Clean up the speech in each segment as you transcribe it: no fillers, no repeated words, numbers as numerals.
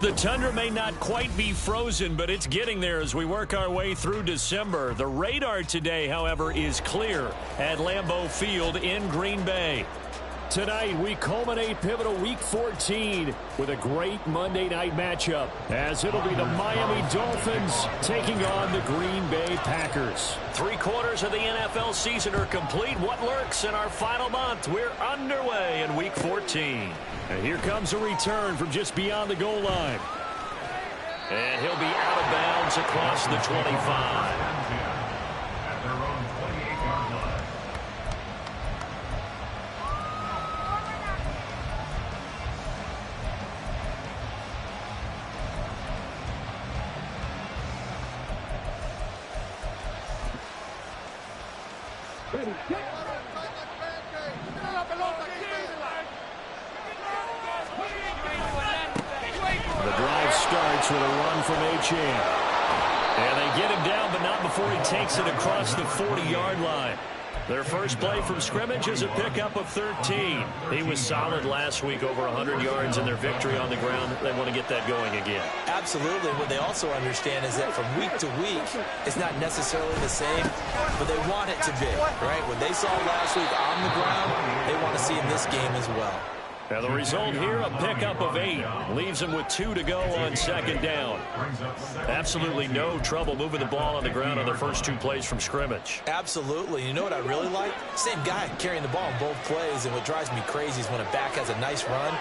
The tundra may not quite be frozen, but it's getting there as we work our way through December. The radar today, however, is clear at Lambeau Field in Green Bay. Tonight, we culminate pivotal Week 14 with a great Monday night matchup, as it'll be the Miami Dolphins taking on the Green Bay Packers. 3/4 of the NFL season are complete. What lurks in our final month? We're underway in Week 14. And here comes a return from just beyond the goal line. And he'll be out of bounds across the 25. The drive starts with a run from Achane. And they get him down, but not before he takes it across the 40-yard line. Their first play from scrimmage is a pickup of 13. He was solid last week, over 100 yards in their victory on the ground. They want to get that going again. Absolutely. What they also understand is that from week to week, it's not necessarily the same, but they want it to be, right? What they saw last week on the ground, they want to see in this game as well. Now the result here, a pickup of 8. Leaves them with 2 to go on second down. Absolutely no trouble moving the ball on the ground on their first 2 plays from scrimmage. Absolutely. You know what I really like? Same guy carrying the ball in both plays, and what drives me crazy is when a back has a nice run,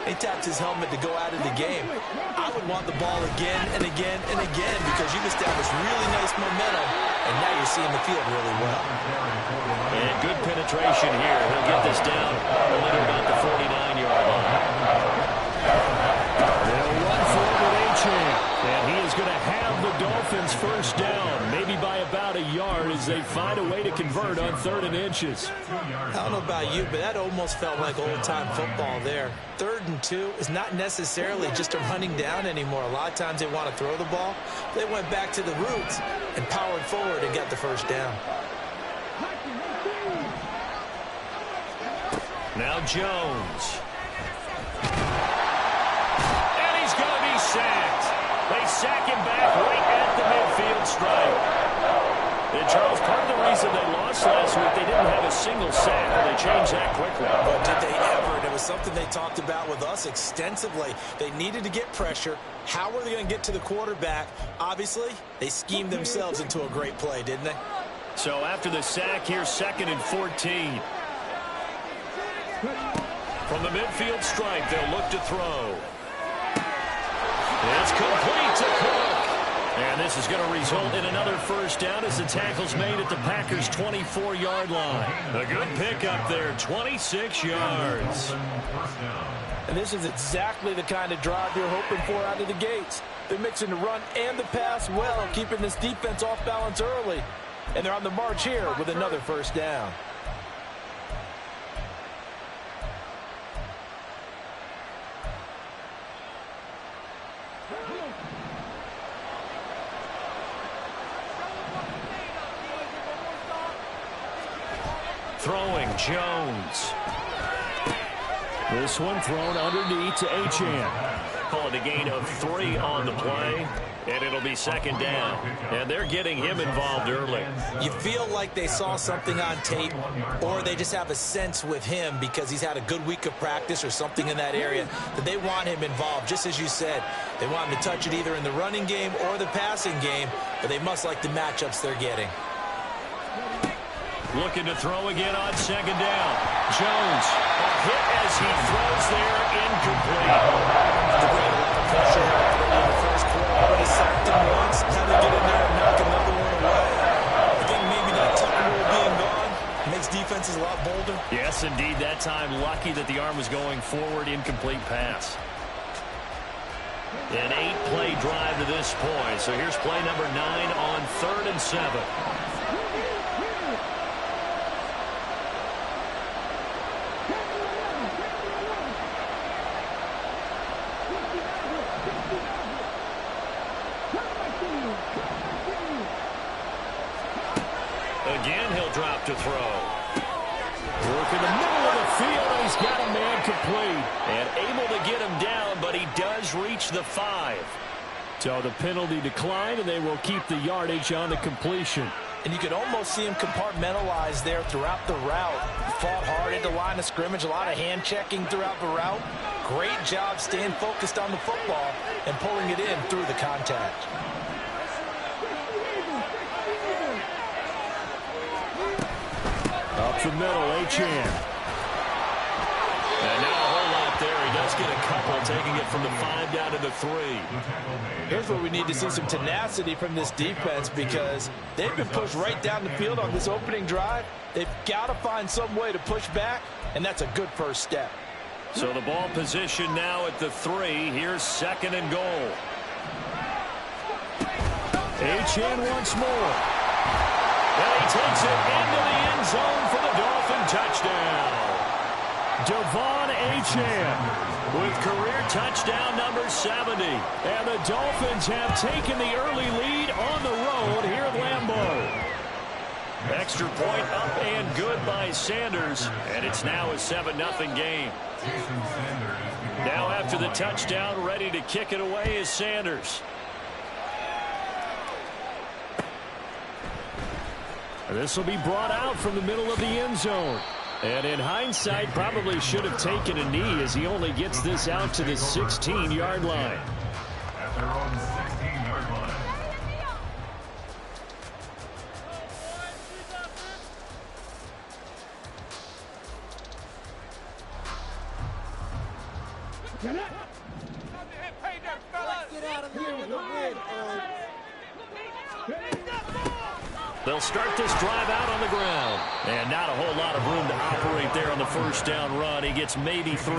he taps his helmet to go out of the game. I would want the ball again and again and again because you've established really nice momentum, and now you're seeing the field really well. And good penetration here. He'll get this down only to about the 49-yard line. They'll run forward with Achane, and he is going to have the Dolphins first down, maybe by about a yard as they find a way to convert on 3rd and inches. I don't know about you, but that almost felt like old-time football there. 3rd and 2 is not necessarily just a running down anymore. A lot of times they want to throw the ball. They went back to the roots and powered forward and got the first down. Now Jones. And he's going to be sacked. They sack him back right at the midfield stripe. And Charles, part of the reason they lost last week, they didn't have a single sack, and they changed that quickly. But did they ever? And it was something they talked about with us extensively. They needed to get pressure. How were they going to get to the quarterback? Obviously, they schemed themselves into a great play, didn't they? So after the sack, here's 2nd and 14. From the midfield stripe, they'll look to throw. It's complete to Cook. And this is going to result in another first down as the tackle's made at the Packers' 24-yard line. A good pickup there, 26 yards. And this is exactly the kind of drive you're hoping for out of the gates. They're mixing the run and the pass well, keeping this defense off balance early. And they're on the march here with another first down. Throwing, Jones. This one thrown underneath to Achane. Call it a gain of 3 on the play, and it'll be 2nd down. And they're getting him involved early. You feel like they saw something on tape, or they just have a sense with him because he's had a good week of practice or something in that area that they want him involved. Just as you said, they want him to touch it either in the running game or the passing game, but they must like the matchups they're getting. Looking to throw again on 2nd down. Jones, a hit as he throws there, incomplete. The great pressure in the first quarter. Already sacked him once. Had to get in there and knock another one away. I think maybe that Tucker being gone makes defenses a lot bolder. Yes, indeed. That time, lucky that the arm was going forward. Incomplete pass. An 8-play drive to this point. So here's play number 9 on 3rd and 7. Again, he'll drop to throw. Work in the middle of the field, and he's got a man complete. And able to get him down but he does reach the 5. So the penalty declined, and they will keep the yardage on the completion. And you could almost see him compartmentalize there throughout the route. Fought hard at the line of scrimmage, a lot of hand checking throughout the route. Great job staying focused on the football and pulling it in through the contact. Up the middle, Achane. And now a whole lot there. He does get a couple, taking it from the 5 down to the 3. Here's where we need to see some tenacity from this defense, because they've been pushed right down the field on this opening drive. They've got to find some way to push back, and that's a good first step. So the ball position now at the 3. Here's 2nd and goal. Achane once more. And he takes it into the end zone for the Dolphin touchdown. Devon Achane with career touchdown number 70. And the Dolphins have taken the early lead on the road here at Lambeau. Extra point up and good by Sanders. And it's now a 7-0 game. Now after the touchdown, ready to kick it away is Sanders. This will be brought out from the middle of the end zone. And in hindsight, probably should have taken a knee, as he only gets this out to the 16-yard line. At their own 16-yard line. Get out of here with a win. They'll start this drive out on the ground. And not a whole lot of room to operate there on the first down run. He gets maybe 3.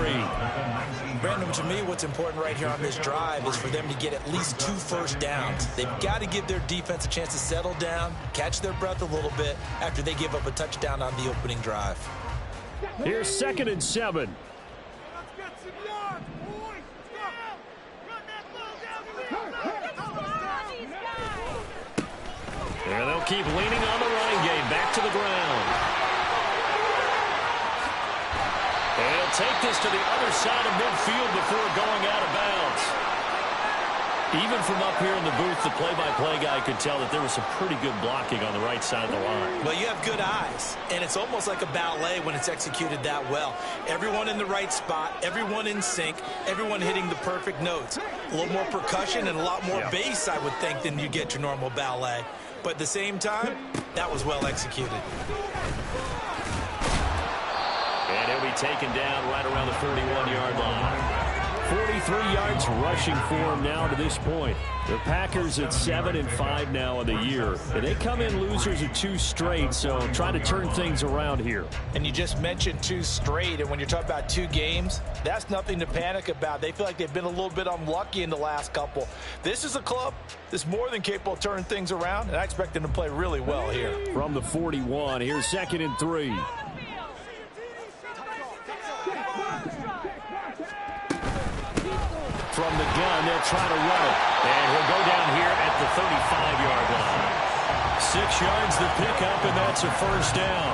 Brandon, to me, what's important right here on this drive is for them to get at least 2 first downs. They've got to give their defense a chance to settle down, catch their breath a little bit after they give up a touchdown on the opening drive. Here's 2nd and 7. And they'll keep leaning on the running game. Back to the ground. And he'll take this to the other side of midfield before going out of bounds. Even from up here in the booth, the play-by-play guy could tell that there was some pretty good blocking on the right side of the line. Well, you have good eyes, and it's almost like a ballet when it's executed that well. Everyone in the right spot, everyone in sync, everyone hitting the perfect notes. A little more percussion and a lot more bass, I would think, than you get your normal ballet. But at the same time, that was well executed. And he'll be taken down right around the 41-yard line. 43 yards rushing for him now to this point. The Packers at 7-5 now in the year. And they come in losers of 2 straight, so trying to turn things around here. And you just mentioned 2 straight, and when you're talking about 2 games, that's nothing to panic about. They feel like they've been a little bit unlucky in the last couple. This is a club that's more than capable of turning things around, and I expect them to play really well here. From the 41, here's 2nd and 3. From the gun, they'll try to run it. And he'll go down here at the 35-yard line. 6 yards the pickup, and that's a first down.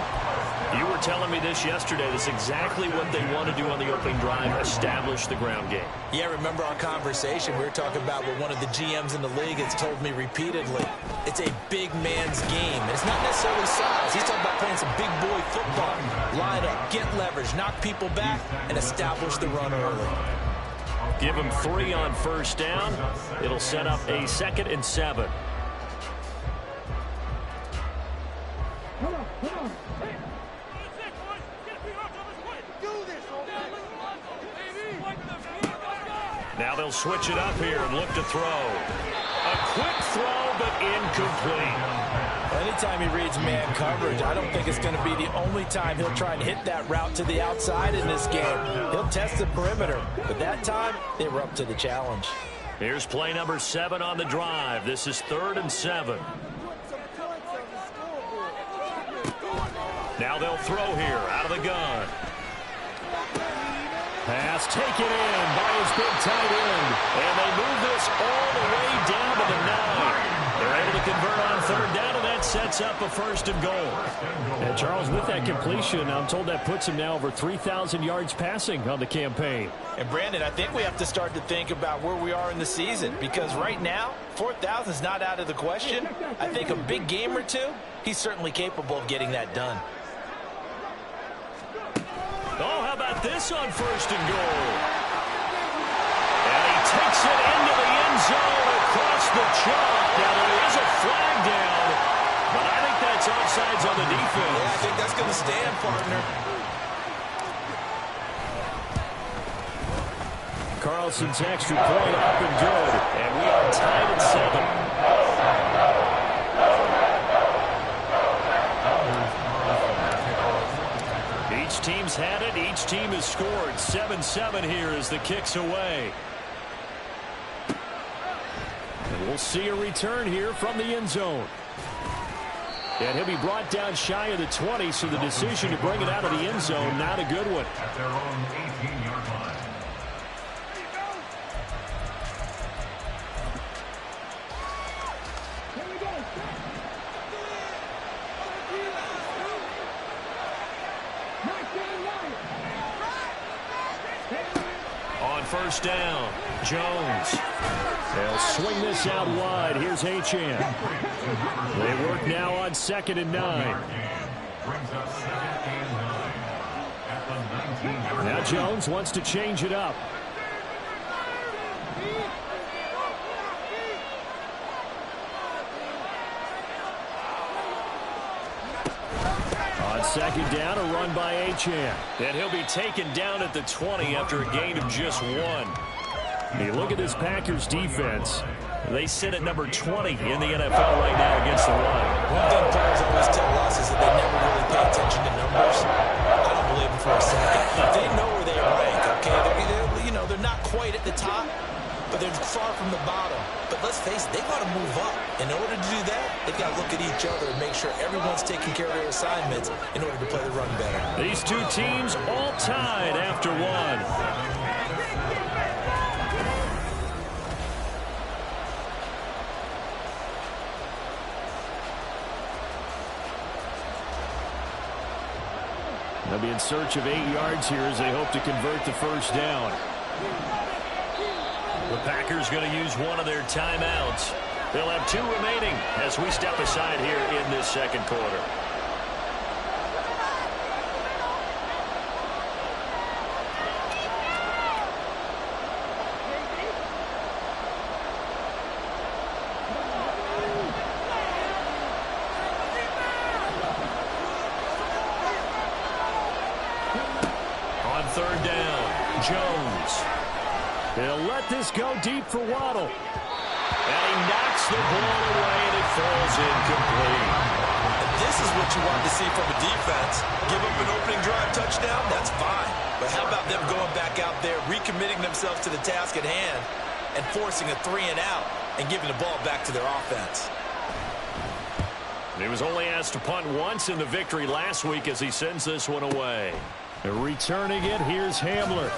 You were telling me this yesterday. That's exactly what they want to do on the opening drive, establish the ground game. Yeah, remember our conversation. We were talking about what one of the GMs in the league has told me repeatedly. It's a big man's game. And it's not necessarily size. He's talking about playing some big boy football. Line up, get leverage, knock people back, and establish the run early. Give him 3 on first down. It'll set up a 2nd and 7. Now they'll switch it up here and look to throw. A quick throw, but incomplete. Anytime he reads man coverage, I don't think it's going to be the only time he'll try and hit that route to the outside in this game. He'll test the perimeter, but that time they were up to the challenge. Here's play number 7 on the drive. This is 3rd and 7. Now they'll throw here out of the gun. Pass taken in by his big tight end. And they move this all the way down to the 9. They're able to convert on third down, and that sets up a first and goal. And Charles, with that completion, I'm told that puts him now over 3,000 yards passing on the campaign. And Brandon, I think we have to start to think about where we are in the season, because right now, 4,000 is not out of the question. I think a big game or two, he's certainly capable of getting that done. Oh, how about this on first and goal? And he takes it into the end zone across the chalk. Now, there is a flag down, but I think that's offsides on the defense. Yeah, I think that's going to stand, partner. Carlson's extra point up and good, and we are tied at 7. Each team's had it. Each team has scored. 7-7 here as the kick's away. And we'll see a return here from the end zone. And he'll be brought down shy of the 20, so the decision to bring it out of the end zone, not a good one. At their own 18-yard line. On first down, Jones. They'll swing this out wide. Here's Achane. They work now on 2nd and 9. Brings up 2nd and 9 at the 19-yard line. Now Jones wants to change it up. On 2nd down, a run by Achane. And he'll be taken down at the 20 after a gain of just 1. You look at this Packers defense. They sit at number 20 in the NFL right now against the run. One thing players always tell us is that they never really pay attention to numbers. I don't believe them for a second. They know where they rank, okay? They're not quite at the top, but they're far from the bottom. But let's face it, they've got to move up. In order to do that, they've got to look at each other and make sure everyone's taking care of their assignments in order to play the run better. These two teams all tied after 1. They'll be in search of 8 yards here as they hope to convert the first down. The Packers going to use one of their timeouts. They'll have 2 remaining as we step aside here in this second quarter. On third down, Jones. They'll let this go deep for Waddle. And he knocks the ball away, and it falls incomplete. And this is what you want to see from a defense. Give up an opening drive touchdown, that's fine. But how about them going back out there, recommitting themselves to the task at hand, and forcing a 3-and-out, and giving the ball back to their offense. He was only asked to punt once in the victory last week as he sends this one away. Returning it, here's Hamler.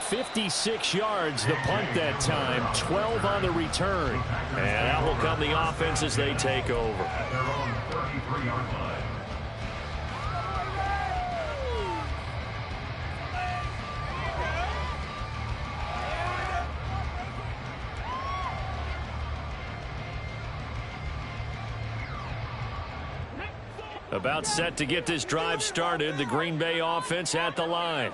56 yards the punt that time, 12 on the return. And out will come the offense as they take over. At their own 33-yard line. About set to get this drive started, the Green Bay offense at the line.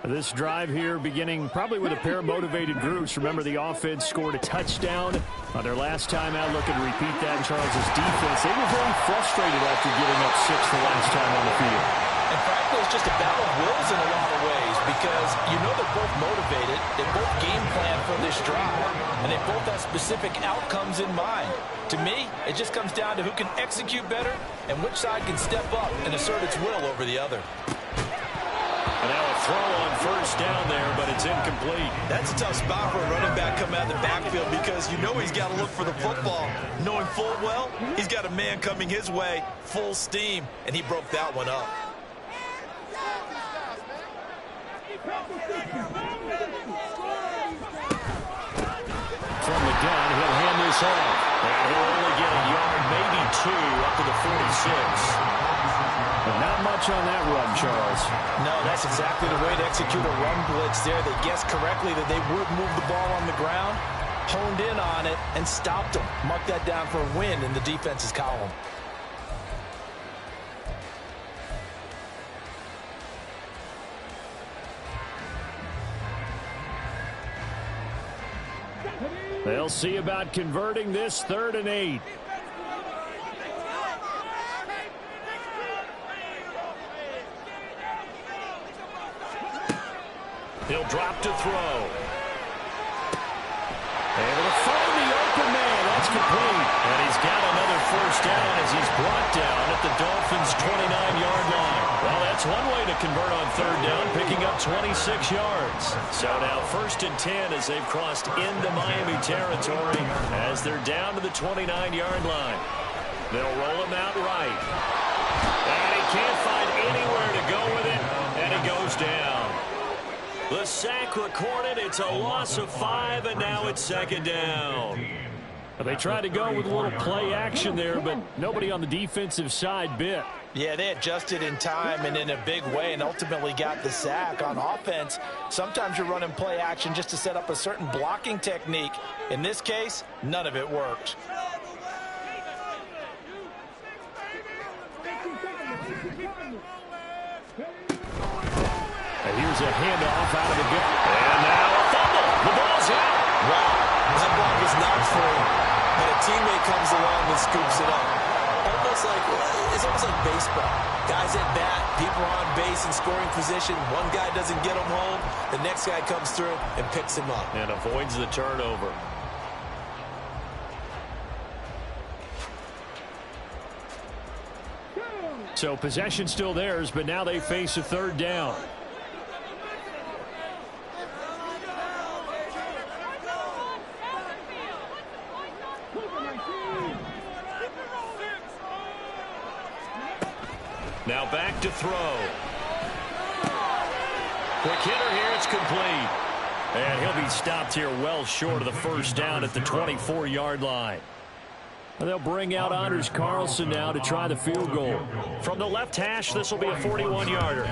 This drive here beginning probably with a pair of motivated groups. Remember, the offense scored a touchdown on their last time out. Looking to repeat that in Charles's defense. They were very frustrated after giving up 6 the last time on the field. And frankly, it's just a battle of wills in a lot of ways because they're both motivated. They both game plan for this drive, and they both have specific outcomes in mind. To me, it just comes down to who can execute better and which side can step up and assert its will over the other. And now a throw on first down there, but it's incomplete. That's a tough spot for a running back coming out of the backfield because he's got to look for the football, knowing full well he's got a man coming his way, full steam, and he broke that one up. From the it done. He'll hand this off. And he'll only get a yard, maybe 2, up to the 46. But not much on that run, Charles. No, that's exactly the way to execute a run blitz there. They guessed correctly that they would move the ball on the ground, honed in on it, and stopped them. Mark that down for a win in the defense's column. They'll see about converting this 3rd and 8. He'll drop to throw. Able to find the open man. That's complete. And he's got another first down as he's brought down at the Dolphins' 29-yard line. Well, that's one way to convert on 3rd down, picking up 26 yards. So now 1st and 10 as they've crossed into Miami territory as they're down to the 29-yard line. They'll roll him out right. And he can't find anywhere to go with it, and he goes down. The sack recorded. It's a loss of 5, and now it's 2nd down. They tried to go with a little play action there, but nobody on the defensive side bit. Yeah, they adjusted in time and in a big way and ultimately got the sack. On offense, sometimes you're running play action just to set up a certain blocking technique. In this case, none of it worked. And here's a handoff out of the gun. And now a fumble. The ball's out. Wow, that block is not free, but a teammate comes along and scoops it up. It's almost like baseball. Guys at bat, people are on base in scoring position. One guy doesn't get him home. The next guy comes through and picks him up. And avoids the turnover. So possession still theirs, but now they face a 3rd down. Now back to throw. Quick hitter here. It's complete. And he'll be stopped here well short of the first down at the 24-yard line. They'll bring out Anders Carlson now to try the field goal. From the left hash, this will be a 41-yarder.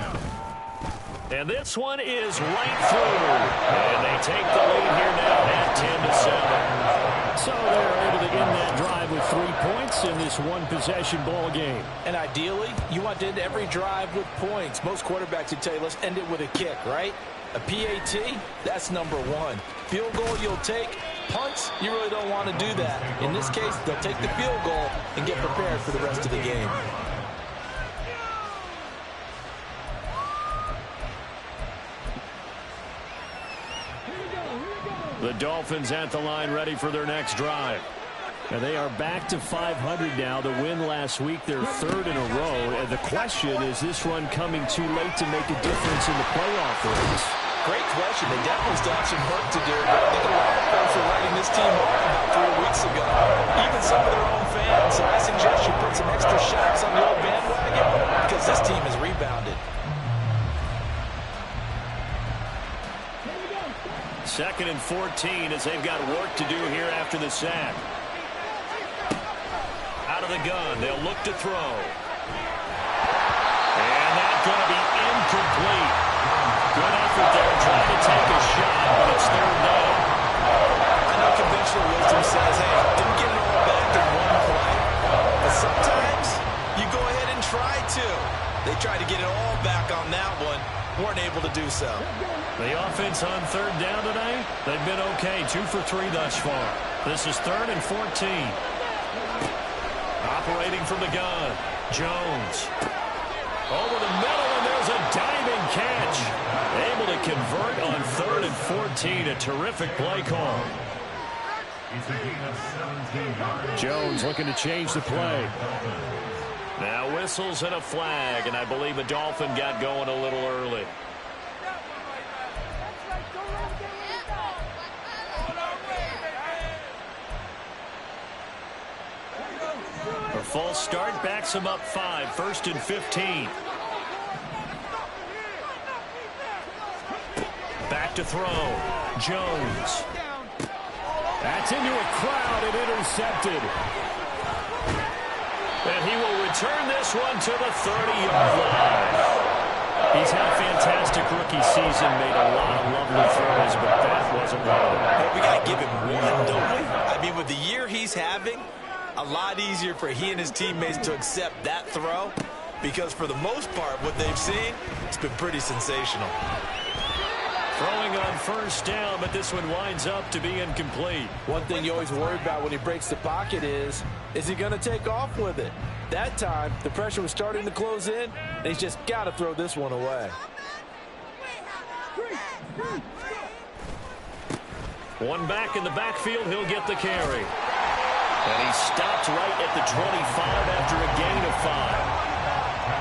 And this one is right through. And they take the lead here now at 10-7. So they're able to end that drive with 3 points in this one-possession ball game. And ideally, you want to end every drive with points. Most quarterbacks would tell you, let's end it with a kick, right? A PAT, that's number 1. Field goal you'll take. Punts, you really don't want to do that. In this case, they'll take the field goal and get prepared for the rest of the game. The Dolphins at the line ready for their next drive. And they are back to 500 now. The win last week, their 3rd in a row. And the question, is this run coming too late to make a difference in the playoff race? Great question. They definitely still have some work to do. But I think a lot of folks were writing this team off about 3 weeks ago. Even some of their own fans. So I suggest you put some extra shots on the old bandwagon because this team has rebounded. 2nd and 14 as they've got work to do here after the sack. Out of the gun, they'll look to throw. And that's going to be incomplete. Good effort there trying to take a shot, but it's 3rd down. I know conventional wisdom says, hey, didn't get it all back in one play. But sometimes you go ahead and try to. They tried to get it all back on that one. Weren't able to do so. The offense on 3rd down tonight, they've been okay. 2 for 3 thus far. This is 3rd and 14. Operating from the gun, Jones. Over the middle, and there's a diving catch. Able to convert on 3rd and 14. A terrific play call. Jones looking to change the play. Now whistles and a flag, and I believe a Dolphin got going a little early. A false start backs him up 5, 1st and 15. Back to throw. Jones. That's into a crowd and intercepted. And he will return this one to the 30-yard line. He's had a fantastic rookie season, made a lot of lovely throws, but that wasn't one of them. Well, we got to give him one, don't we? I mean, with the year he's having, a lot easier for he and his teammates to accept that throw, because for the most part, what they've seen, it's been pretty sensational. Throwing on first down, but this one winds up to be incomplete. One thing you always worry about when he breaks the pocket is he going to take off with it? That time, the pressure was starting to close in, and he's just got to throw this one away. One back in the backfield, he'll get the carry. And he stopped right at the 25 after a gain of 5.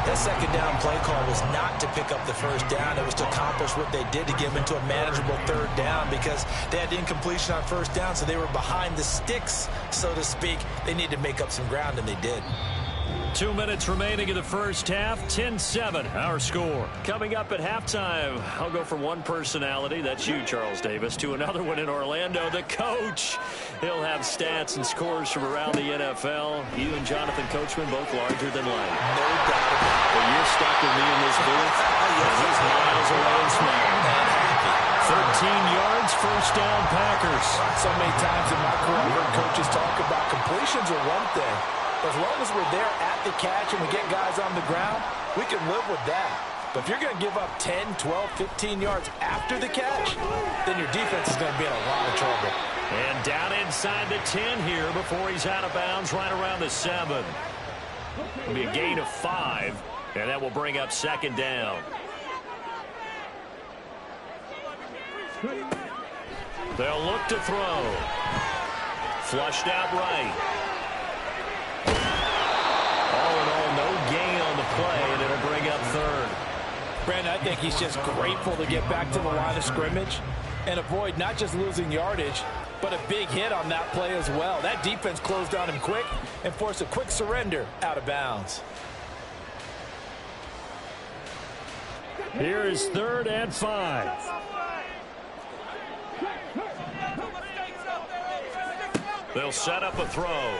That second down play call was not to pick up the first down. It was to accomplish what they did to get them into a manageable third down, because they had incompletion on first down, so they were behind the sticks, so to speak. They needed to make up some ground, and they did. 2 minutes remaining in the first half. 10-7, our score. Coming up at halftime, I'll go from one personality, that's you, Charles Davis, to another one in Orlando, the coach. He'll have stats and scores from around the NFL. You and Jonathan Coachman, both larger than life. No doubt about it. Well, you're stuck with me in this booth, and he's miles away and smiling. 13 yards, first down, Packers. So many times in my career, I've heard coaches talk about completions are one thing. As long as we're there at the catch and we get guys on the ground, we can live with that. But if you're going to give up 10, 12, 15 yards after the catch, then your defense is going to be in a lot of trouble. And down inside the 10 here before he's out of bounds right around the 7. It'll be a gain of 5, and that will bring up second down. They'll look to throw. Flushed out right. All in all, no gain on the play, and it'll bring up third. Brandon, I think he's just grateful to get back to the line of scrimmage and avoid not just losing yardage, but a big hit on that play as well. That defense closed on him quick and forced a quick surrender out of bounds. Here is 3rd and 5. They'll set up a throw.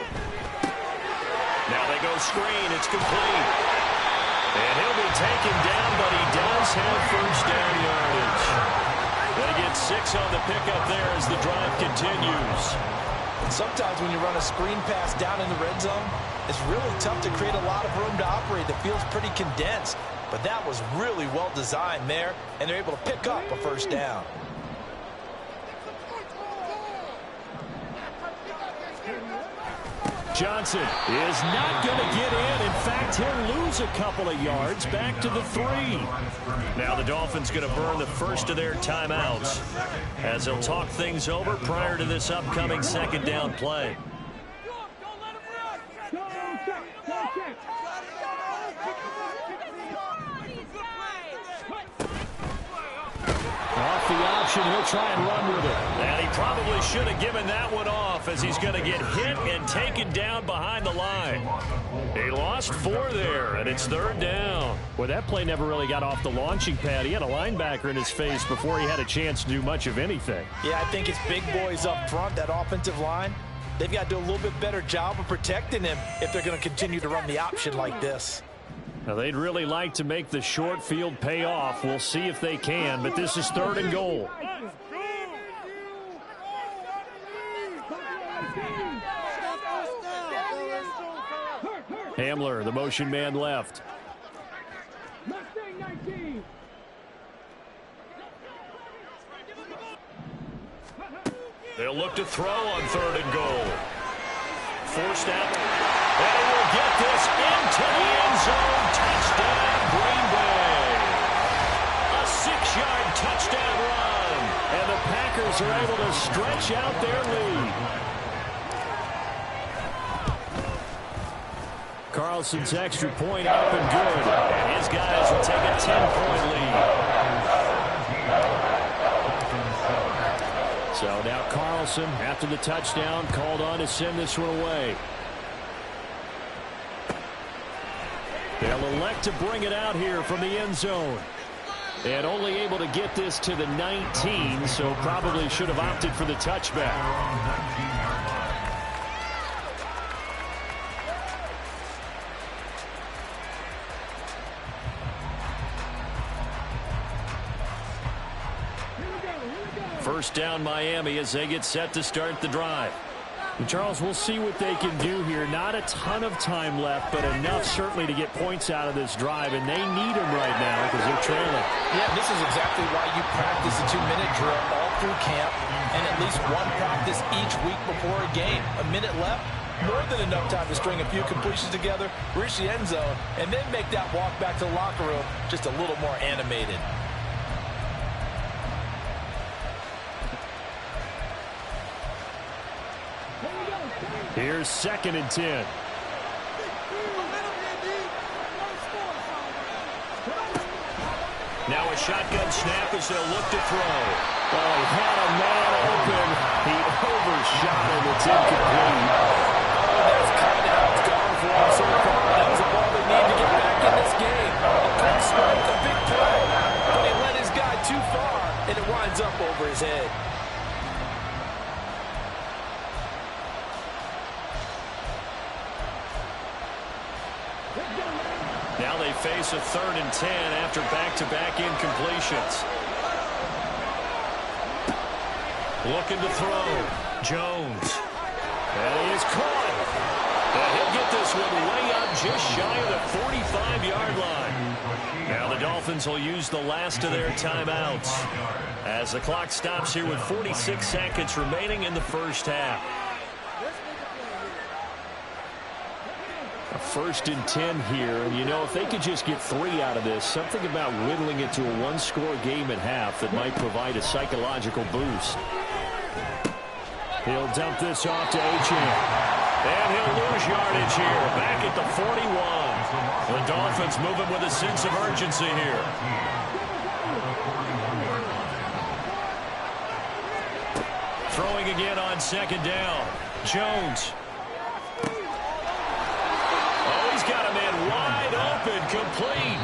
Now they go screen. It's complete. And he'll be taken down, but he does have first down yardage. They get 6 on the pickup there as the drive continues. And sometimes when you run a screen pass down in the red zone, it's really tough to create a lot of room to operate. The field's pretty condensed. But that was really well designed there, and they're able to pick up a first down. Johnson is not going to get in. In fact, he'll lose a couple of yards back to the 3. Now the Dolphins going to burn the first of their timeouts as they'll talk things over prior to this upcoming second down play. Off the option, he'll try and run with it. And he probably should have given that one off, as he's going to get hit and taken down behind the line. He lost 4 there, and it's 3rd down. Well, that play never really got off the launching pad. He had a linebacker in his face before he had a chance to do much of anything. Yeah, I think it's big boys up front, that offensive line. They've got to do a little bit better job of protecting him if they're going to continue to run the option like this. Now, they'd really like to make the short field pay off. We'll see if they can, but this is 3rd and goal. Hamler, the motion man left. They'll look to throw on 3rd and goal. Forced out. And he will get this into the end zone. Touchdown, Green Bay. A 6-yard touchdown run. And the Packers are able to stretch out their lead. Carlson's extra point up and good. And his guys will take a 10-point lead. So now Carlson, after the touchdown, called on to send this one away. They'll elect to bring it out here from the end zone. And only able to get this to the 19, so probably should have opted for the touchback. First down Miami as they get set to start the drive. And Charles, we'll see what they can do here. Not a ton of time left, but enough certainly to get points out of this drive, and they need them right now because they're trailing. Yeah, this is exactly why you practice a 2-minute drill all through camp and at least one practice each week before a game. A minute left, more than enough time to string a few completions together, reach the end zone, and then make that walk back to the locker room just a little more animated. Here's 2nd and 10. Now a shotgun snap as they'll look to throw. Well, he had a man open. He overshot him. It's incomplete. Oh, that's kind of how it's gone for him so far. That was a ball they need to get back in this game. A good start, a big play. But he led his guy too far, and it winds up over his head. Now they face a 3rd and 10 after back-to-back incompletions. Looking to throw. Jones. And he is caught. And he'll get this one way up just shy of the 45-yard line. Now the Dolphins will use the last of their timeouts as the clock stops here with 46 seconds remaining in the first half. 1st and 10 here, and you know, if they could just get 3 out of this, something about whittling it to a 1-score game at half that might provide a psychological boost. He'll dump this off to Achane. And he'll lose yardage here, back at the 41. The Dolphins moving with a sense of urgency here. Throwing again on 2nd down. Jones. Got a man wide open, complete.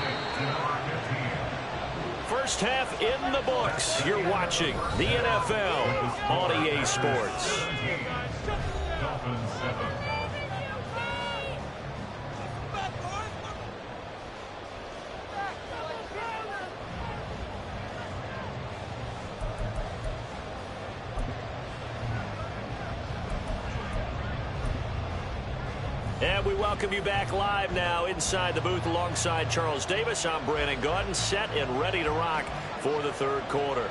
First half in the books. You're watching the NFL on EA Sports. Dolphins 7. And we welcome you back live now inside the booth alongside Charles Davis. I'm Brandon Gaudin, set and ready to rock for the 3rd quarter.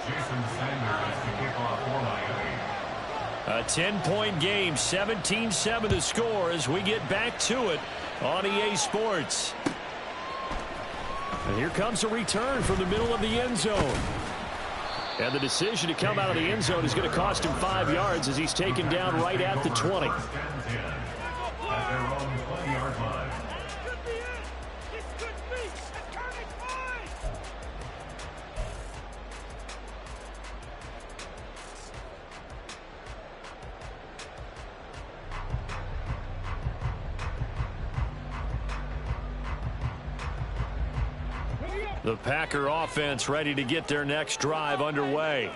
Jason Sanders to kick off for Miami. A 10-point game, 17-7 the score as we get back to it on EA Sports. And here comes a return from the middle of the end zone. And the decision to come out of the end zone is going to cost him 5 yards as he's taken down right at the 20. At their own 20-yard line. The Packer offense ready to get their next drive underway.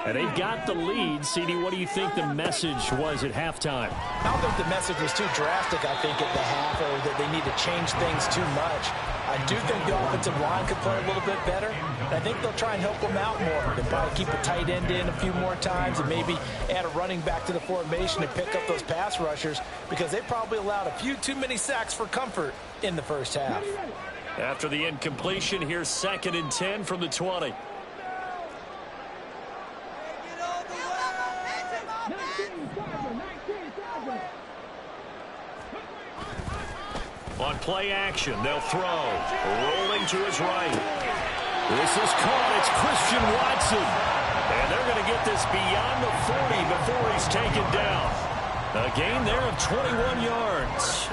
And they've got the lead. CD, what do you think the message was at halftime? I don't think the message was too drastic, I think, at the half, or that they need to change things too much. I do think the offensive line could play a little bit better. I think they'll try and help them out more. They'll probably keep a tight end in a few more times and maybe add a running back to the formation to pick up those pass rushers because they probably allowed a few too many sacks for comfort in the first half. After the incompletion, here's 2nd and 10 from the 20. On play action, they'll throw. Rolling to his right. This is caught. It's Christian Watson. And they're going to get this beyond the 40 before he's taken down. A gain there of 21 yards.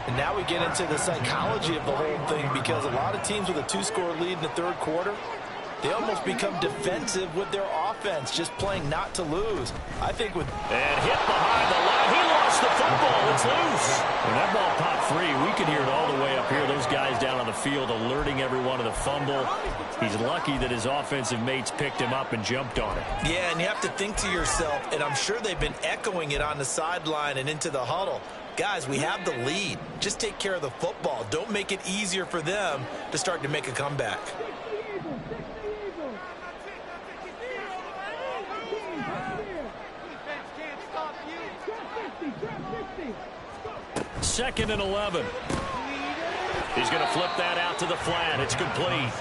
And now we get into the psychology of the whole thing because a lot of teams with a 2-score lead in the 3rd quarter, they almost become defensive with their offense, just playing not to lose. I think with... And hit behind the line. He lost lost the football. It's loose. And that ball popped free. We can hear it all the way up here. Those guys down on the field alerting everyone of the fumble. He's lucky that his offensive mates picked him up and jumped on it. Yeah, and you have to think to yourself, and I'm sure they've been echoing it on the sideline and into the huddle. Guys, we have the lead. Just take care of the football. Don't make it easier for them to start to make a comeback. Second and 11. He's going to flip that out to the flat. It's complete.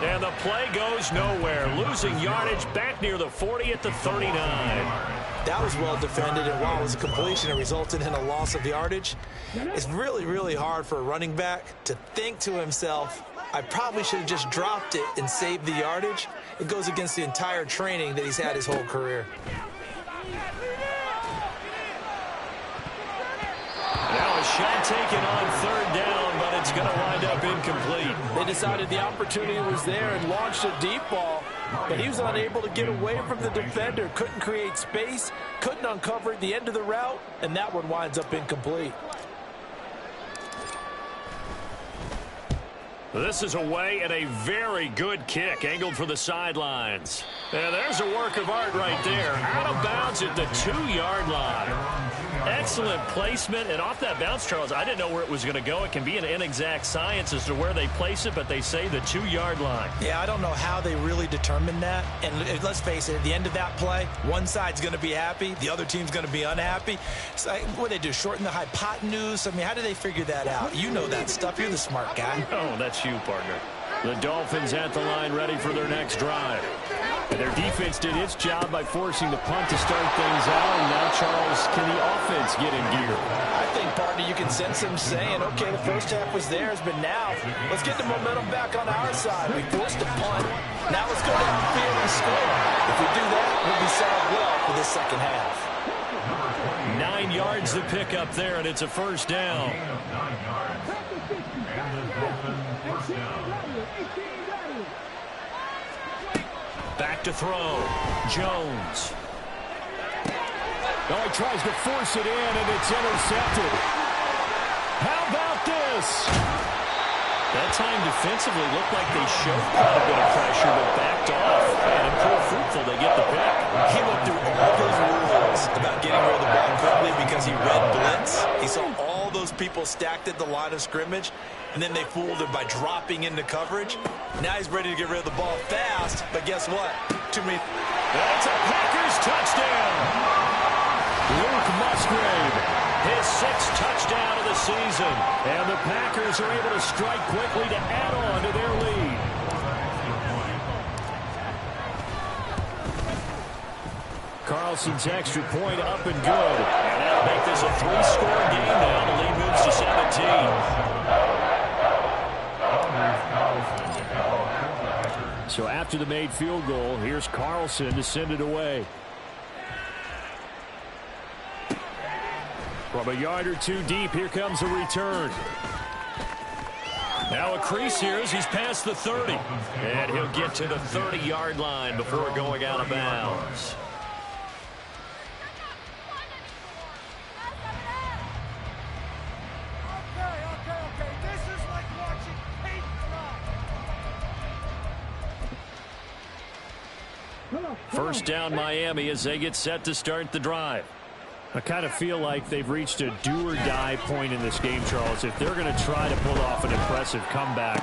And the play goes nowhere. Losing yardage back near the 40 at the 39. That was well defended, and while it was a completion, it resulted in a loss of yardage. It's really, really hard for a running back to think to himself, I probably should have just dropped it and saved the yardage. It goes against the entire training that he's had his whole career. Now a shot taken on third down, but it's going to wind up incomplete. They decided the opportunity was there and launched a deep ball, but he was unable to get away from the defender, couldn't create space, couldn't uncover the end of the route, and that one winds up incomplete. This is away and a very good kick, angled for the sidelines. And there's a work of art right there. Out of bounds at the 2-yard line. Excellent placement, and off that bounce, Charles, I didn't know where it was going to go. It can be an inexact science as to where they place it, but they say the 2-yard line. Yeah, I don't know how they really determined that. And let's face it, at the end of that play, one side's going to be happy, the other team's going to be unhappy. It's like, what do they do, shorten the hypotenuse? I mean, how do they figure that out? You know that stuff. You're the smart guy. Oh, that's you, partner. The Dolphins at the line ready for their next drive. And their defense did its job by forcing the punt to start things out. And now, Charles, can the offense get in gear? I think, partner, you can sense them saying, okay, the first half was theirs, but now let's get the momentum back on our side. We forced a punt. Now let's go downfield and score. If we do that, we'll be set up well for this second half. 9 yards to pick up there, and it's a first down. Back to throw. Jones. Oh, he tries to force it in, and it's intercepted. How about this? That time defensively looked like they showed quite a bit of pressure, but backed off. And in Pro Fruitful, they get the pick. He looked through all those rules about getting rid of the ball quickly because he read blitz. He saw all those people stacked at the line of scrimmage, and then they fooled him by dropping into coverage. Now he's ready to get rid of the ball fast, but guess what? Too many. That's a Packers touchdown. Luke Musgrave, his 6th touchdown of the season. And the Packers are able to strike quickly to add on to their lead. Carlson's extra point up and good. And that'll make this a 3-score game now. The lead moves to 17. So after the made field goal, here's Carlson to send it away. From a yard or two deep, here comes a return. Now a crease here as he's past the 30. And he'll get to the 30-yard line before going out of bounds. First down Miami as they get set to start the drive. I kind of feel like they've reached a do-or-die point in this game, Charles. If they're going to try to pull off an impressive comeback,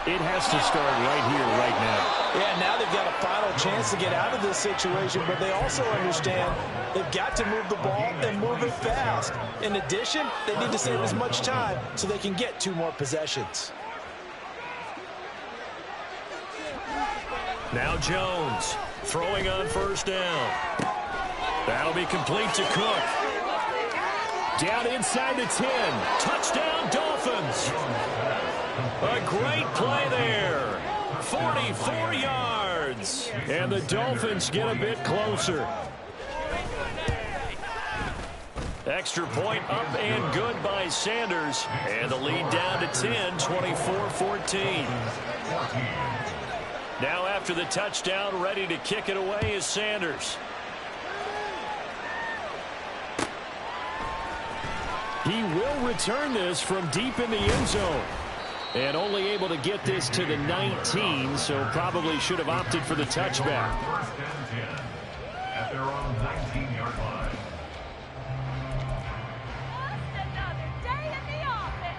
it has to start right here, right now. Yeah, now they've got a final chance to get out of this situation, but they also understand they've got to move the ball and move it fast. In addition, they need to save as much time so they can get 2 more possessions. Now Jones throwing on first down. That'll be complete to Cook. Down inside the 10. Touchdown Dolphins. A great play there. 44 yards. And the Dolphins get a bit closer. Extra point up and good by Sanders. And the lead down to 10, 24-14. Now after the touchdown, ready to kick it away is Sanders. He will return this from deep in the end zone. And only able to get this to the 19, so probably should have opted for the touchback. First and 10 at their own 19-yard line. Another day in the office.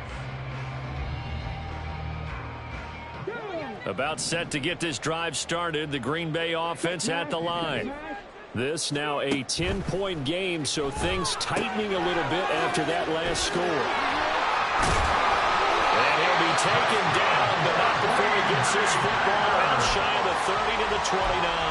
About set to get this drive started, the Green Bay offense at the line. This now a 10-point game, so things tightening a little bit after that last score. And he'll be taken down, but not before he gets this football out shy of the 30 to the 29.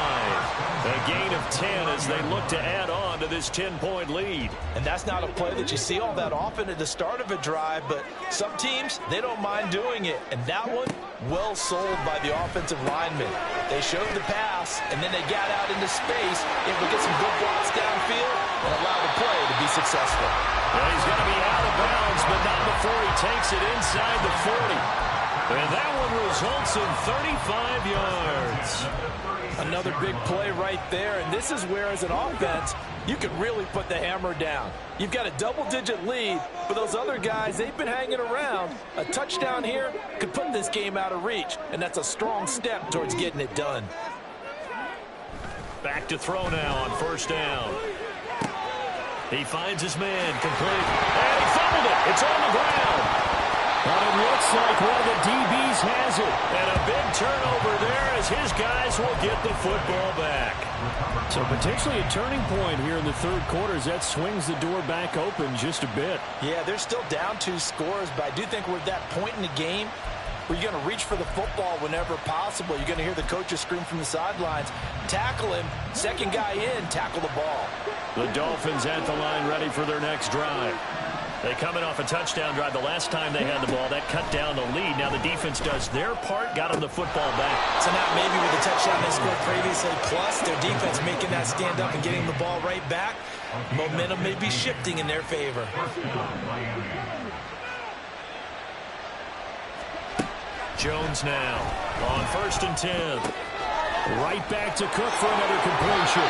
A gain of 10 as they look to add on to this 10-point lead. And that's not a play that you see all that often at the start of a drive, but some teams, they don't mind doing it. And that one, well sold by the offensive lineman. They showed the pass, and then they got out into space, able to get some good blocks downfield, and allow the play to be successful. Well, he's going to be out of bounds, but not before he takes it inside the 40. And that one results in 35 yards. Another big play right there, and this is where, as an offense, you can really put the hammer down. You've got a double-digit lead, but those other guys, they've been hanging around. A touchdown here could put this game out of reach, and that's a strong step towards getting it done. Back to throw now on first down. He finds his man, complete, and he fumbled it. It's on the ground. But it looks like one of the DBs has it. And a big turnover there as his guys will get the football back. So potentially a turning point here in the third quarter as that swings the door back open just a bit. Yeah, they're still down 2 scores, but I do think we're at that point in the game where you're going to reach for the football whenever possible. You're going to hear the coaches scream from the sidelines. Tackle him. Second guy in, tackle the ball. The Dolphins at the line ready for their next drive. They coming off a touchdown drive the last time they had the ball. That cut down the lead. Now the defense does their part, got them the football back. So now maybe with the touchdown they scored previously, plus their defense making that stand up and getting the ball right back, momentum may be shifting in their favor. Jones now on first and 10. Right back to Cook for another completion.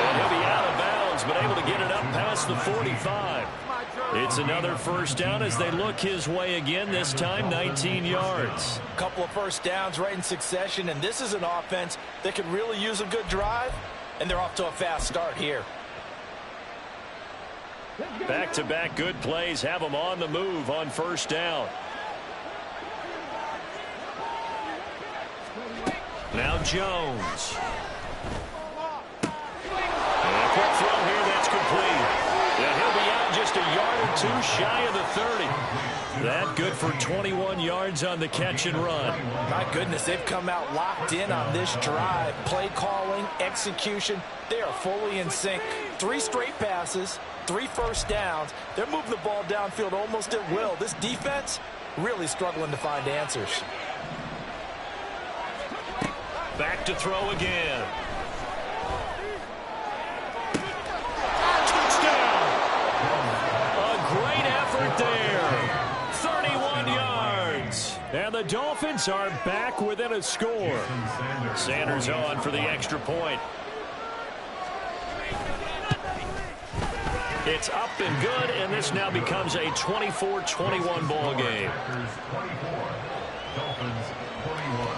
And he'll be out of bounds, but able to get it up past the 45. It's another first down as they look his way again, this time 19 yards. A couple of first downs right in succession, and this is an offense that could really use a good drive, and they're off to a fast start here. Back-to-back good plays have them on the move on first down. Now Jones. And a quick throw here, that's complete. Yeah, he'll be out just a yard or 2 shy of the 30. That good for 21 yards on the catch and run. My goodness, they've come out locked in on this drive. Play calling, execution, they are fully in sync. 3 straight passes, 3 first downs. They're moving the ball downfield almost at will. This defense really struggling to find answers. Back to throw again. There, 31 yards. And the Dolphins are back within a score. Sanders on for the extra point. It's up and good, and this now becomes a 24-21 ball game. Dolphins 21.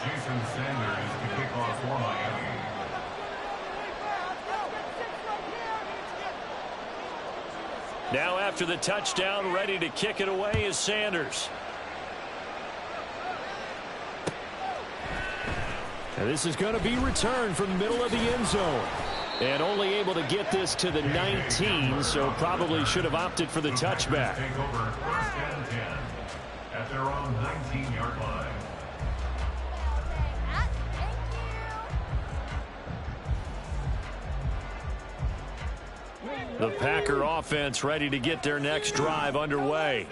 Jason Sanders to kick off for Miami. Now after the touchdown, ready to kick it away is Sanders. And this is going to be returned from the middle of the end zone. And only able to get this to the 19, so probably should have opted for the touchback. Take over first and 10 at their own 19-yard line. The Packer offense ready to get their next drive underway.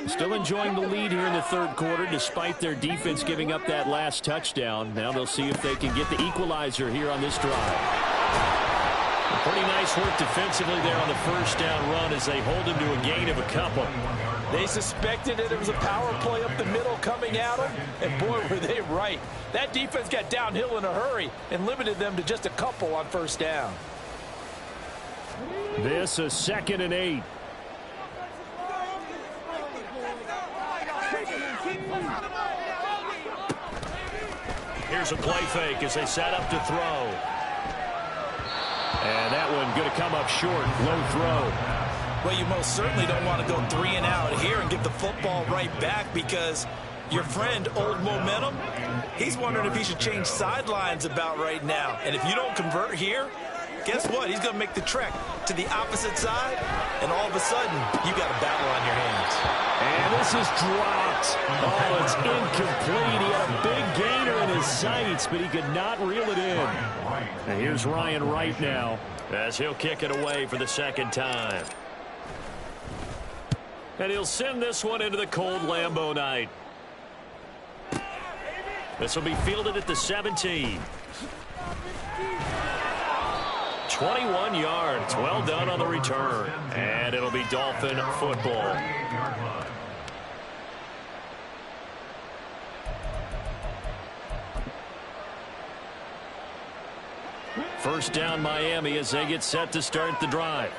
Still enjoying the lead here in the third quarter despite their defense giving up that last touchdown. Now they'll see if they can get the equalizer here on this drive. Pretty nice work defensively there on the first down run as they hold him to a gain of a couple. They suspected that it was a power play up the middle coming at them, and boy, were they right. That defense got downhill in a hurry and limited them to just a couple on first down. This is 2nd and 8. Here's a play fake as they set up to throw. And that one going to come up short. Low throw. Well, you most certainly don't want to go 3 and out here and get the football right back, because your friend, Old Momentum, he's wondering if he should change sidelines about right now. And if you don't convert here, guess what? He's going to make the trek to the opposite side, and all of a sudden, you got a battle on your hands. And this is dropped. Oh, it's incomplete. He had a big gainer in his sights, but he could not reel it in. And here's Ryan Wright now, as he'll kick it away for the second time. And he'll send this one into the cold Lambeau night. This will be fielded at the 17. 21 yards. Well done on the return. And it'll be Dolphin football. First down Miami as they get set to start the drive.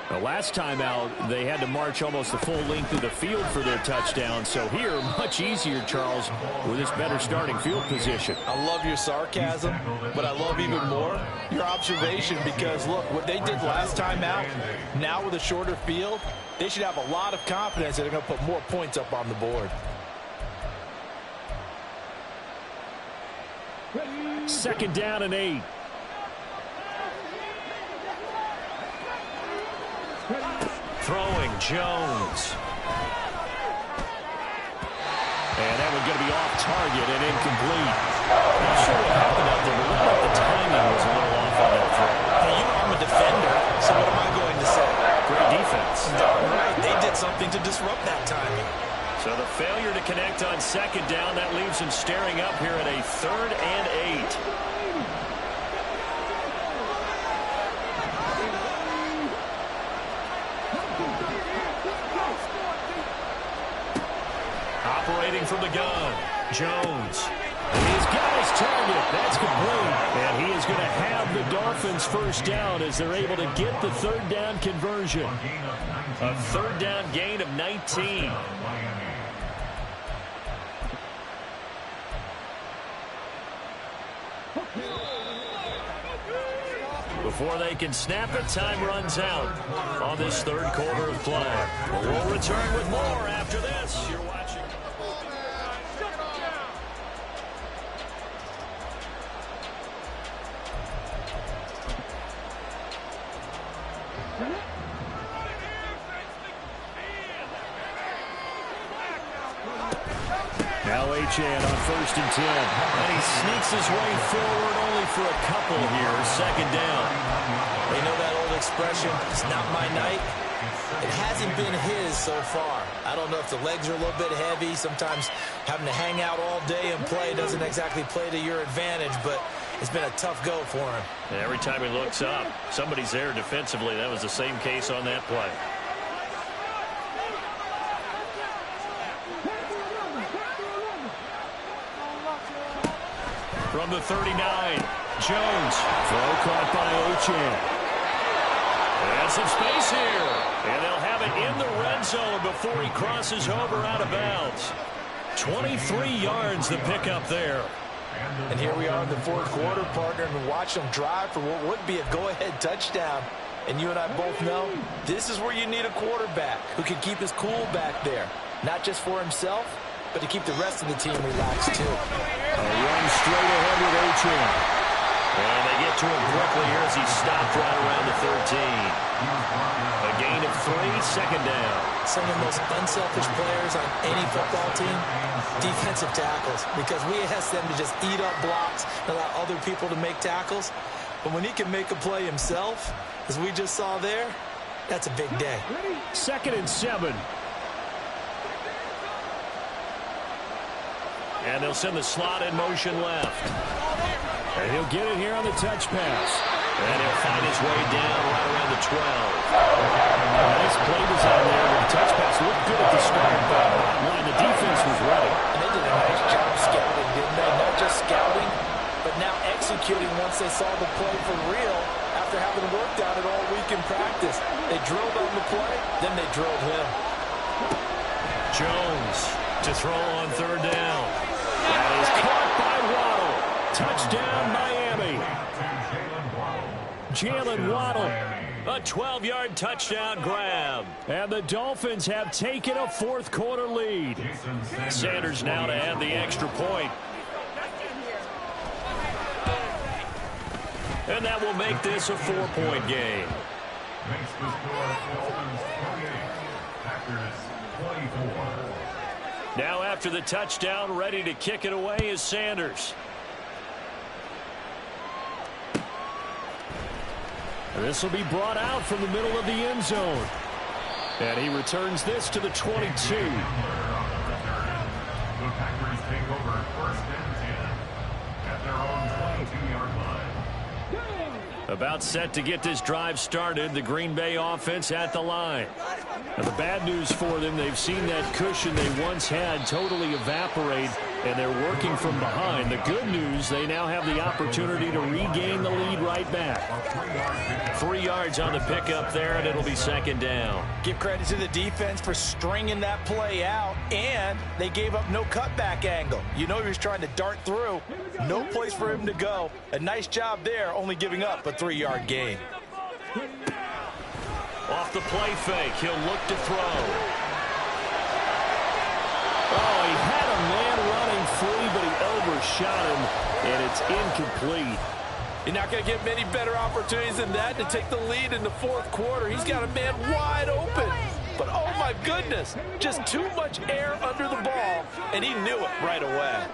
The last time out, they had to march almost the full length of the field for their touchdown. So here, much easier, Charles, with this better starting field position. I love your sarcasm, but I love even more your observation, because, look, what they did last time out, now with a shorter field, they should have a lot of confidence that they're going to put more points up on the board. 2nd down and 8. Throwing Jones. And that one's going to be off target and incomplete. Not sure what happened out there, but looked like the timing was a little off on that throw. Hey, you know I'm a defender, so what am I going to say? Great defense. Darn right, they did something to disrupt that timing. So the failure to connect on second down, that leaves him staring up here at a 3rd and 8. Operating from the gun, Jones. He's got his target. That's complete. And he is going to have the Dolphins first down as they're able to get the 3rd down conversion. A 3rd down gain of 19. Before they can snap it, time runs out on this 3rd quarter of play. We'll return with more after this. You're watching. Now Achane on 1st and 10. And he sneaks his way forward only for a couple here. 2nd down. You know that old expression, it's not my night? It hasn't been his so far. I don't know if the legs are a little bit heavy. Sometimes having to hang out all day and play doesn't exactly play to your advantage, but it's been a tough go for him. And every time he looks up, somebody's there defensively. That was the same case on that play. From the 39, Jones. Throw caught by Achane. And some space here. And they'll have it in the red zone before he crosses over out of bounds. 23 yards the pickup there. And here we are in the 4th quarter, partner, and watch them drive for what would be a go-ahead touchdown. And you and I both know this is where you need a quarterback who can keep his cool back there. Not just for himself, but to keep the rest of the team relaxed, too. A run straight ahead with Achane. And they get to him quickly here as he stopped right around the 13. A gain of 3, 2nd down. Some of the most unselfish players on any football team, defensive tackles, because we ask them to just eat up blocks and allow other people to make tackles. But when he can make a play himself, as we just saw there, that's a big day. 2nd and 7. And they'll send the slot in motion left. And he'll get it here on the touch pass. And he'll find his way down right around the 12. Nice play design there with the touch pass. Looked good at the start, but bottom line, the defense was ready. And they did a nice job scouting, didn't they? Not just scouting, but now executing once they saw the play for real after having worked on it all week in practice. They drilled on the play, then they drilled him. Jones to throw on third down. That is caught by Waddle. Touchdown, Miami. Jalen Waddle, a 12-yard touchdown grab. And the Dolphins have taken a fourth-quarter lead. Sanders now to add the extra point. And that will make this a 4-point game. Makes the score Dolphins 28, Packers 24. Now after the touchdown, ready to kick it away is Sanders. This will be brought out from the middle of the end zone. And he returns this to the 22. The Packers take over first and 10 at their own 22-yard line. About set to get this drive started, the Green Bay offense at the line. And the bad news for them, they've seen that cushion they once had totally evaporate, and they're working from behind. The good news, they now have the opportunity to regain the lead right back. 3 yards on the pickup there, and it'll be second down. Give credit to the defense for stringing that play out, and they gave up no cutback angle. You know he was trying to dart through. No place for him to go. A nice job there, only giving up a 3-yard gain. Off the play fake, he'll look to throw. Oh, he had a man running free, but he overshot him, and it's incomplete. You're not going to get many better opportunities than that to take the lead in the fourth quarter. He's got a man wide open. But, oh, my goodness, just too much air under the ball, and he knew it right away.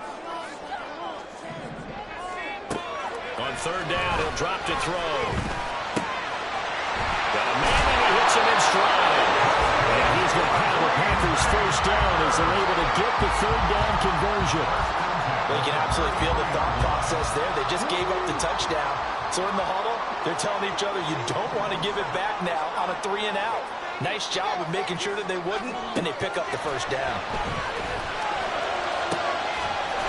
On third down, he'll drop to throw. Got a man, and he hits him in stride. And he's going to have the Packers first down as they're able to get the third down conversion. Well, you can absolutely feel the thought process there. They just gave up the touchdown. So in the huddle, they're telling each other, you don't want to give it back now on a 3-and-out. Nice job of making sure that they wouldn't, and they pick up the first down.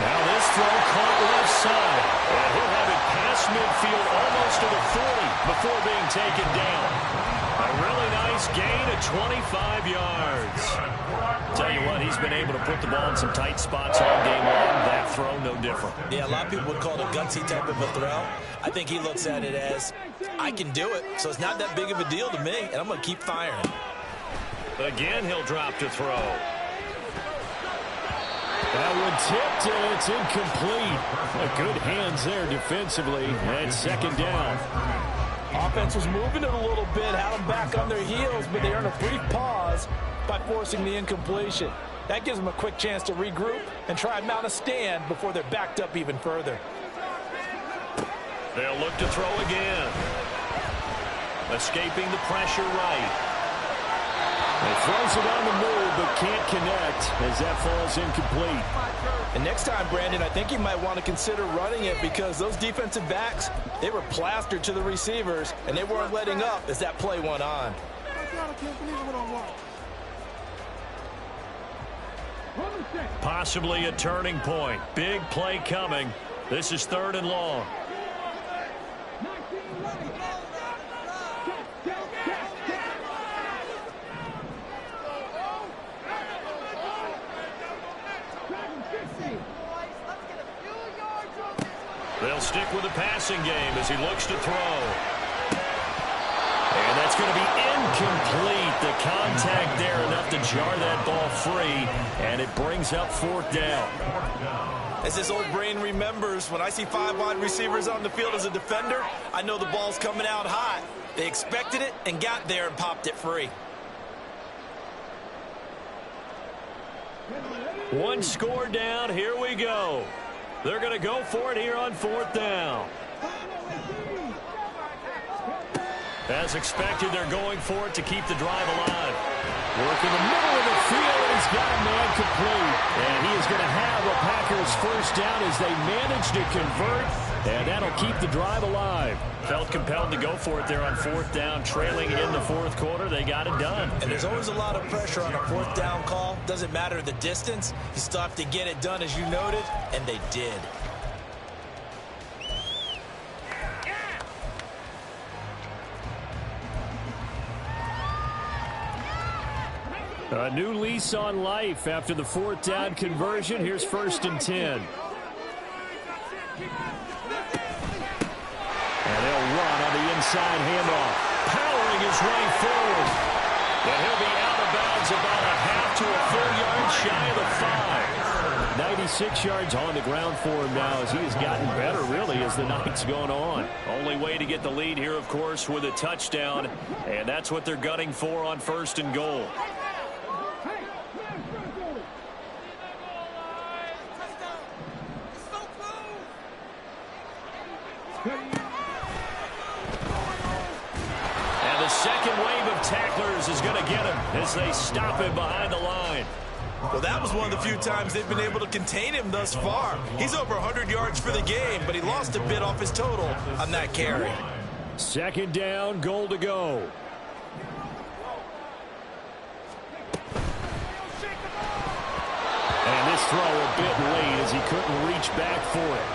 Now this throw caught left side. And he'll have it past midfield almost to the 40 before being taken down. A really nice gain of 25 yards. Tell you what, he's been able to put the ball in some tight spots all game long. That throw, no different. Yeah, a lot of people would call it a gutsy type of a throw. I think he looks at it as, I can do it, so it's not that big of a deal to me, and I'm going to keep firing. Again, he'll drop to throw. That one tipped, and it's incomplete. Good hands there defensively, and second down. Offense was moving it a little bit, had them back on their heels, but they earned a brief pause by forcing the incompletion. That gives them a quick chance to regroup and try and mount a stand before they're backed up even further. They'll look to throw again. Escaping the pressure right. He throws it on the move, but can't connect as that falls incomplete. And next time, Brandon, I think you might want to consider running it because those defensive backs, they were plastered to the receivers, and they weren't letting up as that play went on. Possibly a turning point. Big play coming. This is third and long. They'll stick with the passing game as he looks to throw. And that's going to be incomplete. The contact there enough to jar that ball free, and it brings up fourth down. As his old brain remembers, when I see 5 wide receivers on the field as a defender, I know the ball's coming out hot. They expected it and got there and popped it free. One score down. Here we go. They're going to go for it here on fourth down. As expected, they're going for it to keep the drive alive. Work in the middle of the field, and he's got a man complete. And he is going to have a Packers first down as they manage to convert, and that'll keep the drive alive. Felt compelled to go for it there on fourth down, trailing in the fourth quarter. They got it done. And there's always a lot of pressure on a fourth down call. Doesn't matter the distance. You still have to get it done, as you noted, and they did. A new lease on life after the fourth down conversion. Here's 1st and 10. And they'll run on the inside handoff. Powering his way forward. And he'll be out of bounds about a half to a full yard shy of the 5. 96 yards on the ground for him now as he has gotten better, really, as the night's gone on. Only way to get the lead here, of course, with a touchdown. And that's what they're gunning for on 1st and goal. And the second wave of tacklers is going to get him as they stop him behind the line. Well, that was one of the few times they've been able to contain him thus far. He's over 100 yards for the game, but he lost a bit off his total on that carry. Second down, goal to go. And this throw a bit late as he couldn't reach back for it.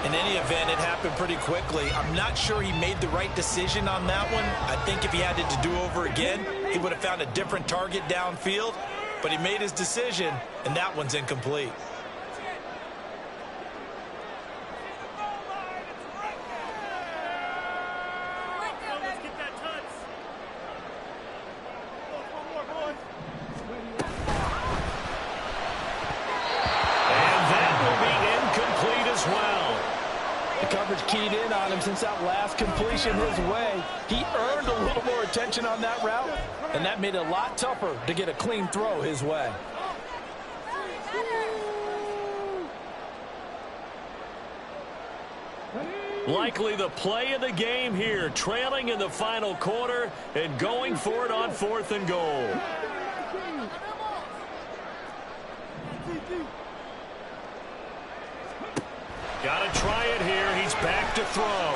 In any event, it happened pretty quickly. I'm not sure he made the right decision on that one. I think if he had it to do over again, he would have found a different target downfield. But he made his decision, and that one's incomplete. Keyed in on him since that last completion his way. He earned a little more attention on that route, and that made it a lot tougher to get a clean throw his way. Likely the play of the game here, trailing in the final quarter and going for it on 4th and goal. Got to try it here. He's back to throw.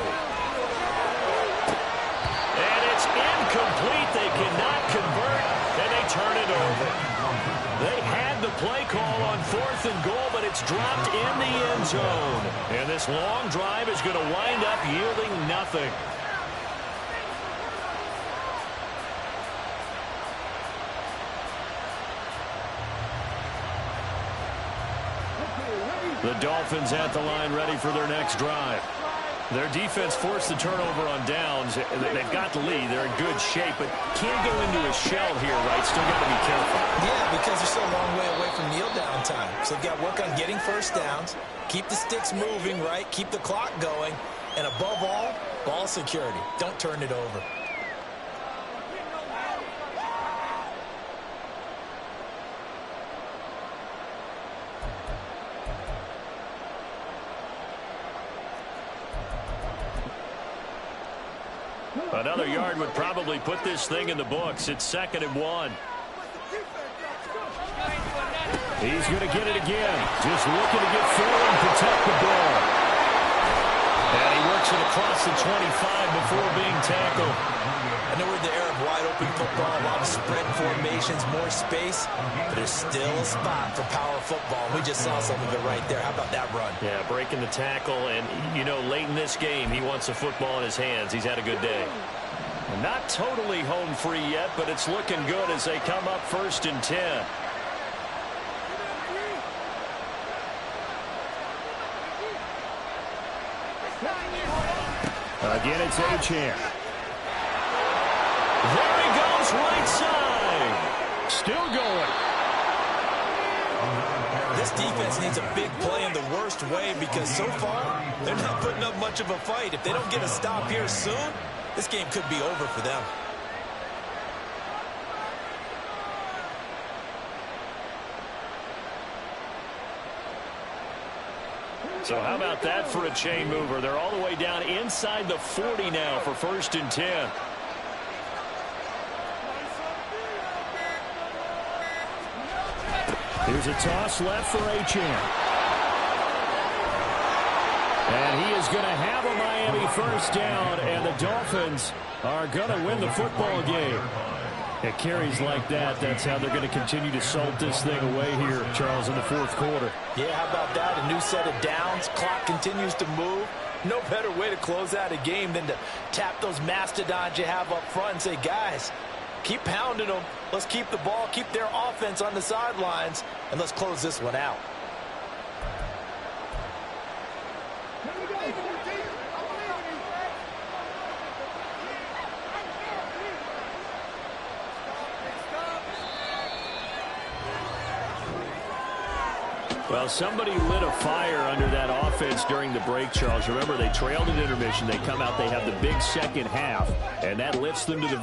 And it's incomplete. They cannot convert, and they turn it over. They had the play call on 4th and goal, but it's dropped in the end zone. And this long drive is going to wind up yielding nothing. The Dolphins at the line ready for their next drive. Their defense forced the turnover on downs. They've got the lead. They're in good shape, but can't go into a shell here, right? Still got to be careful. Yeah, because they're still a long way away from kneel down time. So they've got to work on getting first downs, keep the sticks moving, right? Keep the clock going. And above all, ball security. Don't turn it over. Another yard would probably put this thing in the books. It's 2nd and 1. He's going to get it again. Just looking to get forward and protect the ball. And he works it across the 25 before being tackled. I know we're in the era of wide-open football, a lot of spread formations, more space, but there's still a spot for power football. We just saw some of it right there. How about that run? Yeah, breaking the tackle, and, you know, late in this game, he wants the football in his hands. He's had a good day. Not totally home free yet, but it's looking good as they come up 1st and 10. Again, it's Achane. There he goes, right side. Still going. This defense needs a big play in the worst way because so far, they're not putting up much of a fight. If they don't get a stop here soon, this game could be over for them. So how about that for a chain mover? They're all the way down inside the 40 now for 1st and 10. Here's a toss left for Achane. And he is going to have a Miami first down, and the Dolphins are going to win the football game. At carries like that, that's how they're going to continue to salt this thing away here, Charles, in the fourth quarter. Yeah, how about that? A new set of downs. Clock continues to move. No better way to close out a game than to tap those mastodons you have up front and say, guys, keep pounding them. Let's keep the ball, keep their offense on the sidelines, and let's close this one out. Well, somebody lit a fire under that offense during the break, Charles. Remember, they trailed at intermission. They come out, they have the big second half, and that lifts them to the